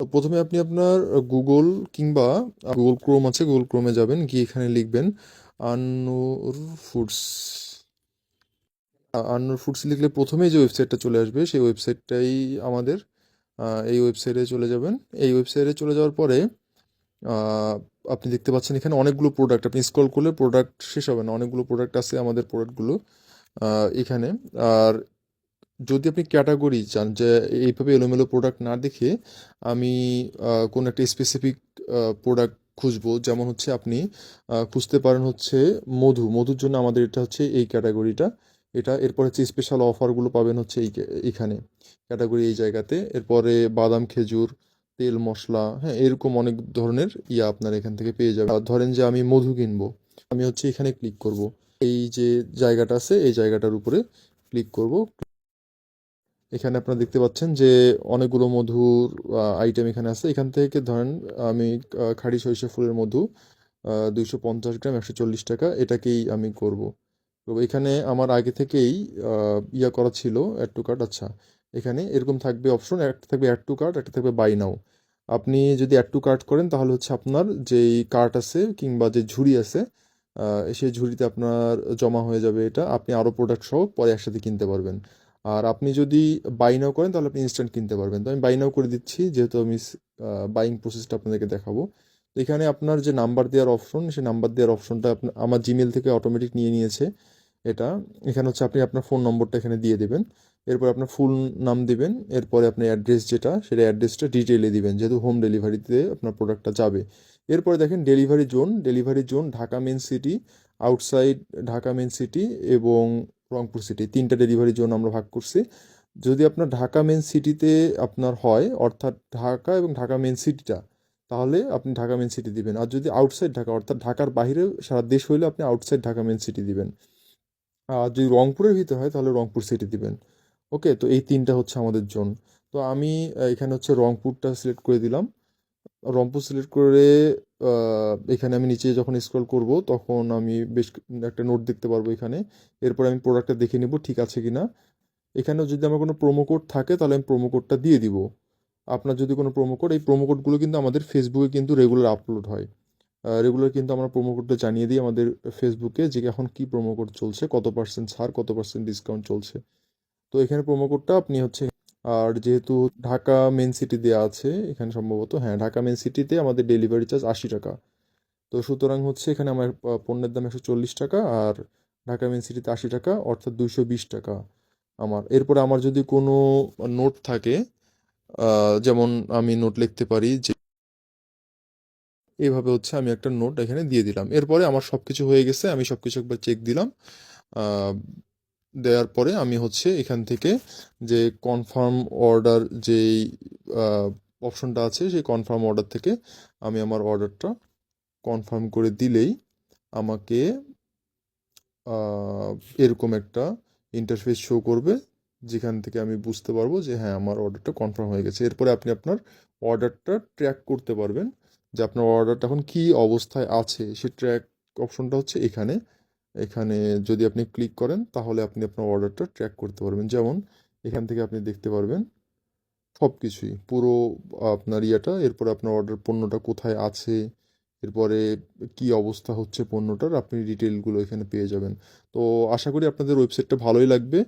তো প্রথমে আপনি আপনার গুগল কিংবা গুগল ক্রোম আছে, গুগল ক্রোমে যাবেন, গিয়ে এখানে লিখবেন আন্নুর ফুডস। আন্নুর ফুডস লিখলে প্রথমেই যে ওয়েবসাইটটা চলে আসবে সেই ওয়েবসাইটটাই আমাদের। এই ওয়েবসাইটে চলে যাবেন। এই ওয়েবসাইটে চলে যাওয়ার পরে আহ, আপনি দেখতে পাচ্ছেন এখানে অনেকগুলো প্রোডাক্ট, আপনি স্ক্রল করলে প্রোডাক্ট শেষ হবে না, অনেকগুলো প্রোডাক্ট আছে আমাদের প্রোডাক্টগুলো এখানে। আর যদি আপনি ক্যাটাগরি চান যে এইভাবে এলোমেলো প্রোডাক্ট না দেখে আমি কোনো একটা স্পেসিফিক প্রোডাক্ট খুঁজবো, যেমন হচ্ছে আপনি খুঁজতে পারেন হচ্ছে মধুর জন্য আমাদের এটা হচ্ছে এই ক্যাটাগরিটা। এটা এরপর হচ্ছে স্পেশাল অফারগুলো পাবেন হচ্ছে এইখানে ক্যাটাগরি এই জায়গাতে। এরপরে বাদাম, খেজুর, তেল, মশলা, হ্যাঁ, এরকম অনেক ধরনের আপনার এখান থেকে পেয়ে যাবেন। আর ধরেন যে আমি মধু কিনবো, আমি হচ্ছে এখানে ক্লিক করব। এই যে জায়গাটা আছে এই জায়গাটার উপরে ক্লিক করব। এখানে আপনারা দেখতে পাচ্ছেন যে অনেকগুলো মধুর আইটেম এখানে আছে। এখান থেকে ধরেন আমি খাঁটি সরিষা ফুলের মধু 250 গ্রাম, 140 টাকা, এটাকেই আমি করব। তো এখানে আমার আগে থেকেই করা ছিল অ্যাড টু কার্ট। আচ্ছা, এখানে এরকম থাকবে অপশন, একটা থাকবে অ্যাড টু কার্ট, একটা থাকবে বাই নাও। আপনি যদি অ্যাড টু কার্ট করেন তাহলে হচ্ছে আপনার যেই কার্ট আছে কিংবা যে ঝুড়ি আছে সেই ঝুড়িতে আপনার জমা হয়ে যাবে এটা, আপনি আরও প্রোডাক্ট সহ পরে একসাথে কিনতে পারবেন। আর আপনি যদি বাই নাও করেন তাহলে আপনি ইনস্ট্যান্ট কিনতে পারবেন। তো আমি বাই নাও করে দিচ্ছি, যেহেতু আমি বাইং প্রসেসটা আপনাদেরকে দেখাবো। তো এখানে আপনার যে নাম্বার দেওয়ার অপশন, সেই নাম্বার দেওয়ার অপশনটা আমার জিমেল থেকে অটোমেটিক নিয়ে নিয়েছে এটা। এখানে হচ্ছে আপনি আপনার ফোন নম্বরটা এখানে দিয়ে দেবেন, এরপর আপনার ফুল নাম দিবেন, এরপরে আপনার অ্যাড্রেস যেটা সেটা অ্যাড্রেসটা ডিটেইলে দিবেন, যেহেতু হোম ডেলিভারিতে আপনার প্রোডাক্টটা যাবে। এরপরে দেখেন delivery zone Dhaka main city, outside Dhaka main city এবং রংপুর সিটি, তিনটা ডেলিভারি জোন আমরা ভাগ করছি। যদি আপনার ঢাকা মেন সিটিতে আপনার হয়, অর্থাৎ ঢাকা এবং ঢাকা মেন সিটিটা, তাহলে আপনি ঢাকা মেন সিটি দিবেন। আর যদি আউটসাইড ঢাকা অর্থাৎ ঢাকার বাইরে সারা দেশ হইলে আপনি আউটসাইড ঢাকা মেন সিটি দিবেন। আর যদি রংপুরের ভিতরে হয় তাহলে রংপুর সিটি দিবেন। ওকে, তো এই তিনটা হচ্ছে আমাদের জোন। তো আমি এখানে হচ্ছে রংপুরটা সিলেক্ট করে দিলাম। রংপুর সিলেক্ট করে এখানে আমি নিচে যখন স্ক্রল করব তখন আমি বেশ একটা নোট দেখতে পারবো এখানে। এরপর আমি প্রোডাক্টটা দেখে নিব ঠিক আছে কিনা। এখানেও যদি আমার কোনো প্রোমো কোড থাকে তাহলে আমি প্রোমো কোডটা দিয়ে দিব। আপনার যদি কোনো প্রোমো কোড, এই প্রোমো কোডগুলো কিন্তু আমাদের ফেসবুকে কিন্তু রেগুলার আপলোড হয়। রেগুলার কিন্তু আমরা প্রোমো কোডটা জানিয়ে দিই আমাদের ফেসবুকে যে এখন কি প্রোমো কোড চলছে, কত পার্সেন্ট ছাড়, কত পার্সেন্ট ডিসকাউন্ট চলছে। তো এখানে প্রোমো কোডটা আপনি হচ্ছে, আর যেহেতু ঢাকা মেন সিটি দেওয়া আছে এখানে সম্ভবত, হ্যাঁ, ঢাকা মেন সিটিতে আমাদের ডেলিভারি চার্জ 80 টাকা। তো সুতরাং হচ্ছে এখানে আমার পণ্যের দাম 140 টাকা, আর ঢাকা মেন সিটিতে 80 টাকা, অর্থাৎ 220 টাকা আমার। এরপরে আমার যদি কোনো নোট থাকে, যেমন আমি নোট লিখতে পারি যে এইভাবে হচ্ছে আমি একটা নোট এখানে দিয়ে দিলাম। এরপরে আমার সব কিছু হয়ে গেছে, আমি সব কিছু একবার চেক দিলাম। আহ, দেওয়ার পরে আমি হচ্ছে এখান থেকে যে কনফার্ম অর্ডার যেই অপশনটা আছে সেই কনফার্ম অর্ডার থেকে আমি আমার অর্ডারটা কনফার্ম করে দিলেই আমাকে আহ, এরকম একটা ইন্টারফেস শো করবে, যেখান থেকে আমি বুঝতে পারবো যে হ্যাঁ আমার অর্ডারটা কনফার্ম হয়ে গেছে। এরপরে আপনি আপনার অর্ডারটা ট্র্যাক করতে পারবেন, যে আপনার অর্ডারটা এখন কী অবস্থায় আছে। সে ট্র্যাক অপশনটা হচ্ছে এখানে। এখানে যদি আপনি ক্লিক করেন তাহলে আপনি আপনার অর্ডারটা ট্র্যাক করতে পারবেন। যেমন এখান থেকে আপনি দেখতে পারবেন সব কিছুই, পুরো আপনার ইয়েটা। এরপরে আপনার অর্ডার পণ্যটা কোথায় আছে, এরপরে কি অবস্থা হচ্ছে পণ্যটার, আপনি ডিটেলগুলো এখানে পেয়ে যাবেন। তো আশা করি আপনাদের ওয়েবসাইটটা ভালোই লাগবে।